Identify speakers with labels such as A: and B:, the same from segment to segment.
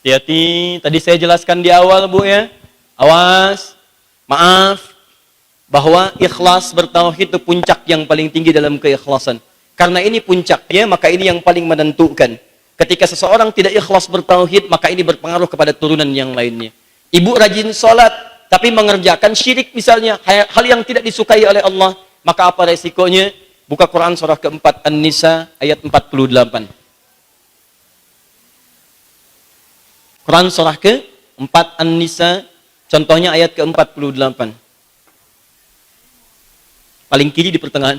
A: Hati-hati, tadi saya jelaskan di awal Bu ya. Awas, maaf, bahwa ikhlas bertauhid itu puncak yang paling tinggi dalam keikhlasan. Karena ini puncaknya, maka ini yang paling menentukan. Ketika seseorang tidak ikhlas bertauhid, maka ini berpengaruh kepada turunan yang lainnya. Ibu rajin sholat, tapi mengerjakan syirik misalnya, hal yang tidak disukai oleh Allah, maka apa resikonya? Buka Quran surah keempat An-Nisa ayat 48. Quran surah ke-4 An-Nisa, contohnya ayat ke-48. Paling kiri di pertengahan.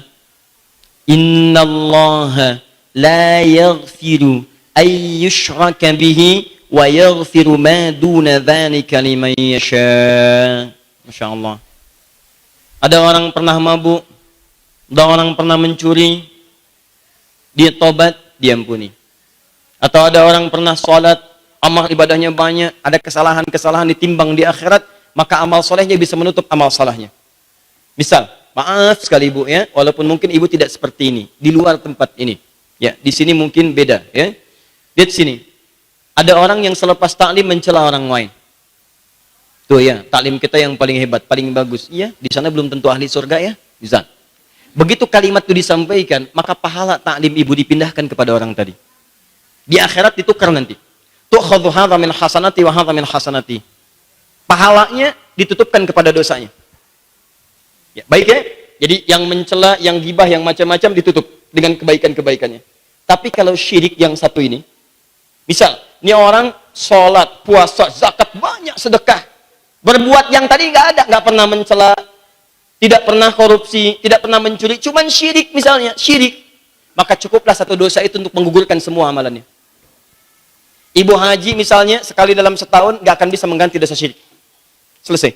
A: Innallaha la yaghfiru ay yushraka bihi wa yaghfiru ma duna dzalika liman yasha. Masya Allah. Ada orang pernah mabuk, ada orang pernah mencuri, dia tobat, diampuni. Atau ada orang pernah sholat, amal ibadahnya banyak, ada kesalahan-kesalahan ditimbang di akhirat, maka amal solehnya bisa menutup amal salahnya. Misal, maaf sekali Ibu ya, walaupun mungkin Ibu tidak seperti ini, di luar tempat ini. Ya, di sini mungkin beda ya. Lihat sini. Ada orang yang selepas taklim mencela orang lain. Tuh ya, taklim kita yang paling hebat, paling bagus. Iya, di sana belum tentu ahli surga ya. Bisa. Begitu kalimat itu disampaikan, maka pahala taklim Ibu dipindahkan kepada orang tadi. Di akhirat ditukar nanti. Tu'khadhu hadha min hasanati wa hadha min hasanati. Pahalanya ditutupkan kepada dosanya. Ya, baik ya? Jadi yang mencela, yang gibah, yang macam-macam ditutup dengan kebaikan-kebaikannya. Tapi kalau syirik yang satu ini, misal, ini orang sholat, puasa, zakat, banyak sedekah. Berbuat yang tadi nggak pernah mencela, tidak pernah korupsi, tidak pernah mencuri, cuman syirik misalnya, syirik. Maka cukuplah satu dosa itu untuk menggugurkan semua amalannya. Ibu haji misalnya, sekali dalam setahun nggak akan bisa mengganti dosa syirik. Selesai.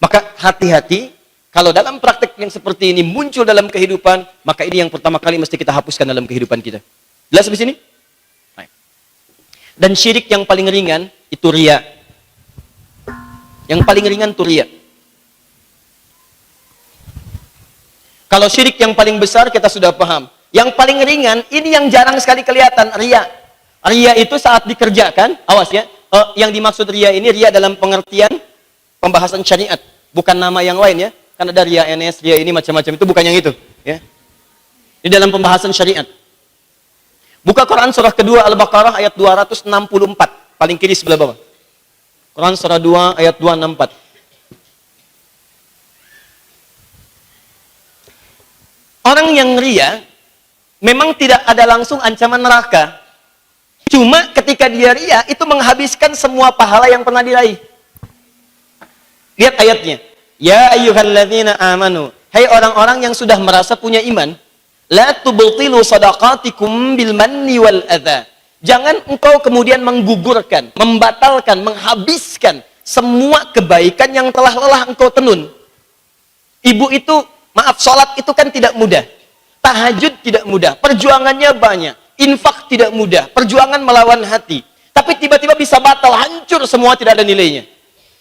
A: Maka hati-hati, kalau dalam praktek yang seperti ini muncul dalam kehidupan, maka ini yang pertama kali mesti kita hapuskan dalam kehidupan kita. Jelas di sini? Baik. Dan syirik yang paling ringan itu riya. Yang paling ringan itu riya. Kalau syirik yang paling besar kita sudah paham. Yang paling ringan, ini yang jarang sekali kelihatan, riya. Riya itu saat dikerjakan, awas ya, yang dimaksud riya ini, riya dalam pengertian pembahasan syariat, bukan nama yang lain ya. Kan ada riya NS, riya ini macam-macam, itu bukan yang itu ya. Ini dalam pembahasan syariat. Buka Quran surah kedua Al-Baqarah ayat 264, paling kiri sebelah bawah. Quran surah 2 ayat 264. Orang yang riya memang tidak ada langsung ancaman neraka. Cuma ketika dia riya itu menghabiskan semua pahala yang pernah diraih. Lihat ayatnya. Ya ayyuhalladzina amanu, hai orang-orang yang sudah merasa punya iman, la tubtilu shadaqatikum bil manni wal adza. Jangan engkau kemudian menggugurkan, membatalkan, menghabiskan semua kebaikan yang telah lelah engkau tenun. Ibu itu, maaf, sholat itu kan tidak mudah. Tahajud tidak mudah, perjuangannya banyak. Infak tidak mudah, perjuangan melawan hati. Tapi tiba-tiba bisa batal, hancur semua, tidak ada nilainya.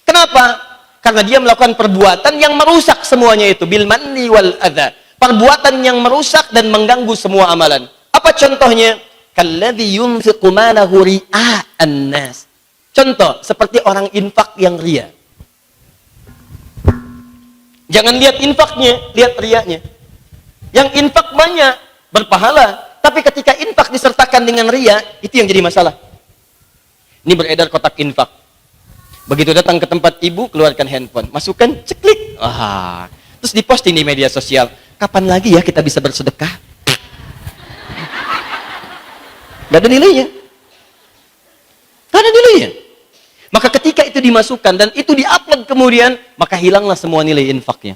A: Kenapa? Karena dia melakukan perbuatan yang merusak semuanya itu. Bil manni wal adza. Perbuatan yang merusak dan mengganggu semua amalan. Apa contohnya? Kalladzi yunfiqu malahu ria'an nas. Contoh, seperti orang infak yang ria. Jangan lihat infaknya, lihat riaknya. Yang infak banyak, berpahala. Tapi ketika infak disertakan dengan ria, itu yang jadi masalah. Ini beredar kotak infak. Begitu datang ke tempat ibu, keluarkan handphone. Masukkan, ceklik. Wah. Terus diposting di media sosial. Kapan lagi ya kita bisa bersedekah? Gak ada nilainya. Gak ada nilainya. Maka ketika itu dimasukkan dan itu diupload kemudian, maka hilanglah semua nilai infaknya.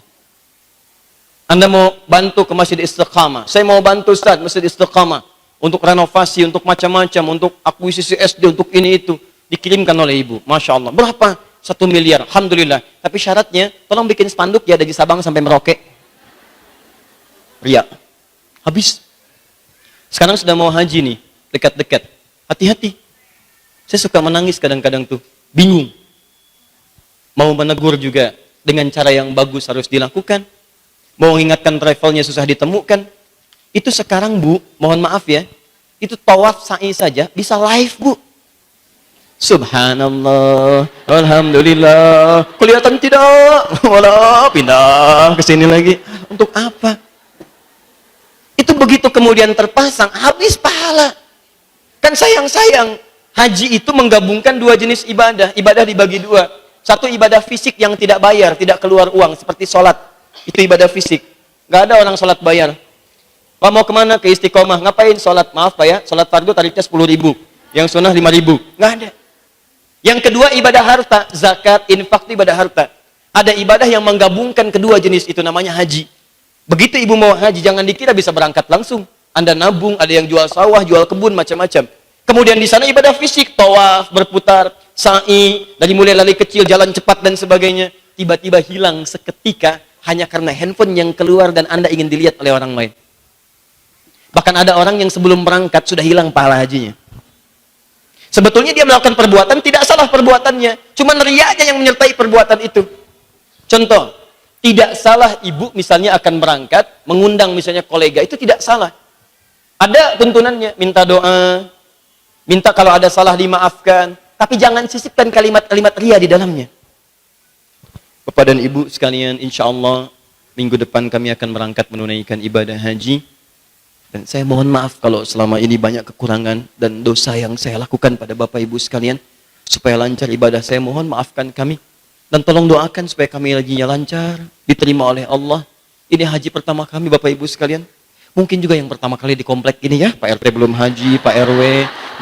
A: Anda mau bantu ke Masjid Istiqamah. Saya mau bantu Ustaz, Masjid Istiqamah. Untuk renovasi, untuk macam-macam, untuk akuisisi SD, untuk ini itu. Dikirimkan oleh ibu. Masya Allah. Berapa? 1 miliar. Alhamdulillah. Tapi syaratnya, tolong bikin spanduk ya dari Sabang sampai Merauke. Ria. Habis. Sekarang sudah mau haji nih. Dekat-dekat. Hati-hati. Saya suka menangis kadang-kadang tuh. Bingung. Mau menegur juga. Dengan cara yang bagus harus dilakukan. Mau mengingatkan travelnya susah ditemukan. Itu sekarang Bu, mohon maaf ya, itu tawaf sa'i saja bisa live Bu. Subhanallah, alhamdulillah. Kelihatan tidak? Walah, pindah ke sini lagi. Untuk apa? Itu begitu kemudian terpasang, habis pahala. Kan sayang-sayang. Haji itu menggabungkan dua jenis ibadah. Ibadah dibagi dua. Satu ibadah fisik yang tidak bayar, tidak keluar uang. Seperti sholat. Itu ibadah fisik. Gak ada orang sholat bayar. Pak mau kemana? Ke Istiqomah. Ngapain sholat? Maaf Pak ya, sholat fardu tarifnya 10.000. Yang sunnah 5.000. Gak ada. Yang kedua ibadah harta. Zakat, infak itu ibadah harta. Ada ibadah yang menggabungkan kedua jenis itu, namanya haji. Begitu ibu mau haji, jangan dikira bisa berangkat langsung. Anda nabung, ada yang jual sawah, jual kebun, macam-macam. Kemudian di sana ibadah fisik, tawaf, berputar, sa'i, dari mulai lari kecil, jalan cepat dan sebagainya. Tiba-tiba hilang seketika hanya karena handphone yang keluar dan Anda ingin dilihat oleh orang lain. Bahkan ada orang yang sebelum berangkat sudah hilang pahala hajinya. Sebetulnya dia melakukan perbuatan, tidak salah perbuatannya. Cuma riaknya yang menyertai perbuatan itu. Contoh, tidak salah ibu misalnya akan berangkat, mengundang misalnya kolega, itu tidak salah. Ada tuntunannya, minta doa, minta kalau ada salah dimaafkan, tapi jangan sisipkan kalimat-kalimat ria di dalamnya. Bapak dan Ibu sekalian, insya Allah minggu depan kami akan berangkat menunaikan ibadah haji. Dan saya mohon maaf kalau selama ini banyak kekurangan dan dosa yang saya lakukan pada Bapak Ibu sekalian. Supaya lancar ibadah saya, mohon maafkan kami. Dan tolong doakan supaya kami hajinya lancar, diterima oleh Allah. Ini haji pertama kami Bapak Ibu sekalian. Mungkin juga yang pertama kali di komplek ini ya, Pak RT belum haji, Pak RW,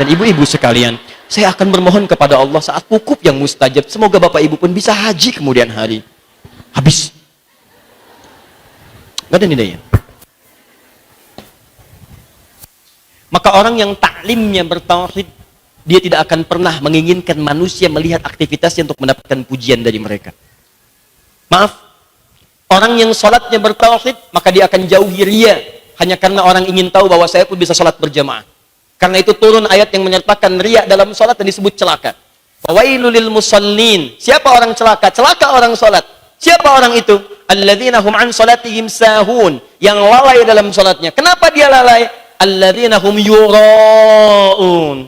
A: dan ibu-ibu sekalian. Saya akan bermohon kepada Allah saat wukuf yang mustajab. Semoga Bapak Ibu pun bisa haji kemudian hari. Habis. Gak ada nilainya. Maka orang yang taklimnya bertauhid, dia tidak akan pernah menginginkan manusia melihat aktivitasnya untuk mendapatkan pujian dari mereka. Maaf, orang yang sholatnya bertauhid, maka dia akan jauhi riya. Hanya karena orang ingin tahu bahwa saya pun bisa sholat berjamaah. Karena itu turun ayat yang menyertakan riya dalam sholat dan disebut celaka. Fawailul lil musallin. Siapa orang celaka? Celaka orang sholat. Siapa orang itu? Alladzina hum an sholatihim sahun. Yang lalai dalam sholatnya. Kenapa dia lalai? Alladzina hum yura'un.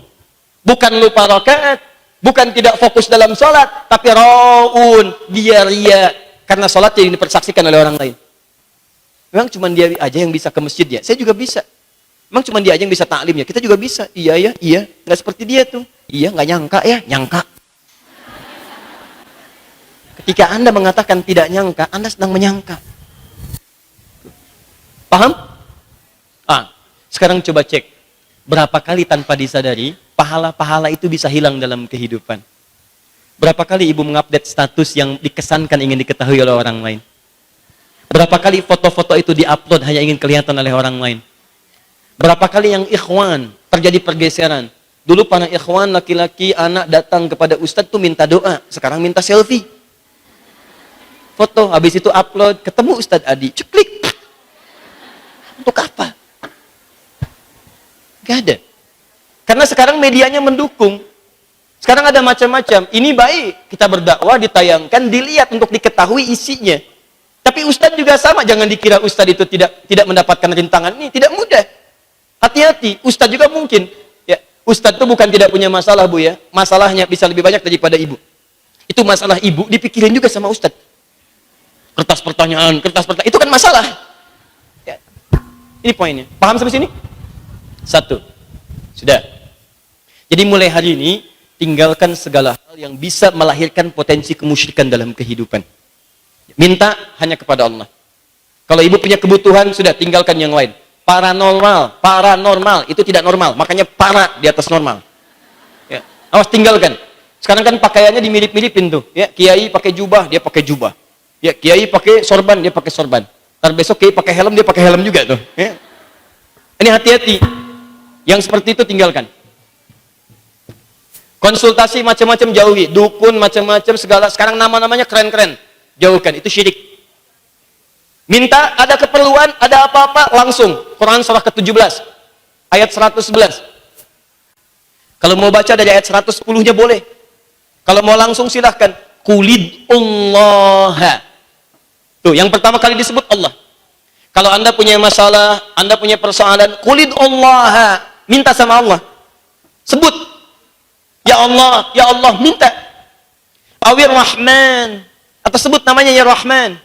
A: Bukan lupa rakaat, bukan tidak fokus dalam sholat, tapi ra'un, dia riya. Karena sholatnya yang dipersaksikan oleh orang lain. Memang cuma dia aja yang bisa ke masjid ya? Saya juga bisa. Memang cuma dia aja yang bisa taklim ya? Kita juga bisa. Iya ya, iya. Nggak seperti dia tuh. Iya, nggak nyangka ya? Nyangka. Ketika Anda mengatakan tidak nyangka, Anda sedang menyangka. Paham? Sekarang coba cek. Berapa kali tanpa disadari, pahala-pahala itu bisa hilang dalam kehidupan. Berapa kali ibu mengupdate status yang dikesankan ingin diketahui oleh orang lain? Berapa kali foto-foto itu diupload hanya ingin kelihatan oleh orang lain? Berapa kali yang ikhwan terjadi pergeseran? Dulu para ikhwan laki-laki anak datang kepada ustadz tuh minta doa, sekarang minta selfie. Foto, habis itu upload, ketemu Ustadz Adi, ceklik. Untuk apa? Gak ada. Karena sekarang medianya mendukung. Sekarang ada macam-macam. Ini baik, kita berdakwah, ditayangkan, dilihat untuk diketahui isinya. Tapi Ustadz juga sama, jangan dikira Ustadz itu tidak mendapatkan rintangan ini, tidak mudah. Hati-hati, Ustadz juga mungkin. Ya, Ustadz itu bukan tidak punya masalah Bu ya, masalahnya bisa lebih banyak daripada ibu. Itu masalah ibu dipikirin juga sama Ustadz. Kertas pertanyaan, itu kan masalah. Ya. Ini poinnya. Paham sampai sini? Satu. Sudah. Jadi mulai hari ini, tinggalkan segala hal yang bisa melahirkan potensi kemusyrikan dalam kehidupan. Minta hanya kepada Allah. Kalau ibu punya kebutuhan, sudah tinggalkan yang lain. Paranormal itu tidak normal. Makanya para di atas normal. Ya. Awas tinggalkan. Sekarang kan pakaiannya dimirip-miripin tuh. Ya, kiai pakai jubah, dia pakai jubah. Ya, kiai pakai sorban, dia pakai sorban. Ntar besok kiai pakai helm, dia pakai helm juga tuh. Ya. Ini hati-hati. Yang seperti itu tinggalkan. Konsultasi macam-macam jauhi. Dukun macam-macam segala. Sekarang nama-namanya keren-keren. Jauhkan, itu syirik. Minta, ada keperluan, ada apa-apa, langsung. Quran surah ke-17. Ayat 111. Kalau mau baca dari ayat 110-nya boleh. Kalau mau langsung silahkan. Qulidullah. Tuh, yang pertama kali disebut Allah. Kalau Anda punya masalah, Anda punya persoalan, qulidullah. Minta sama Allah. Sebut. Ya Allah minta. Awir Rahman, atau sebut namanya ya Rahman.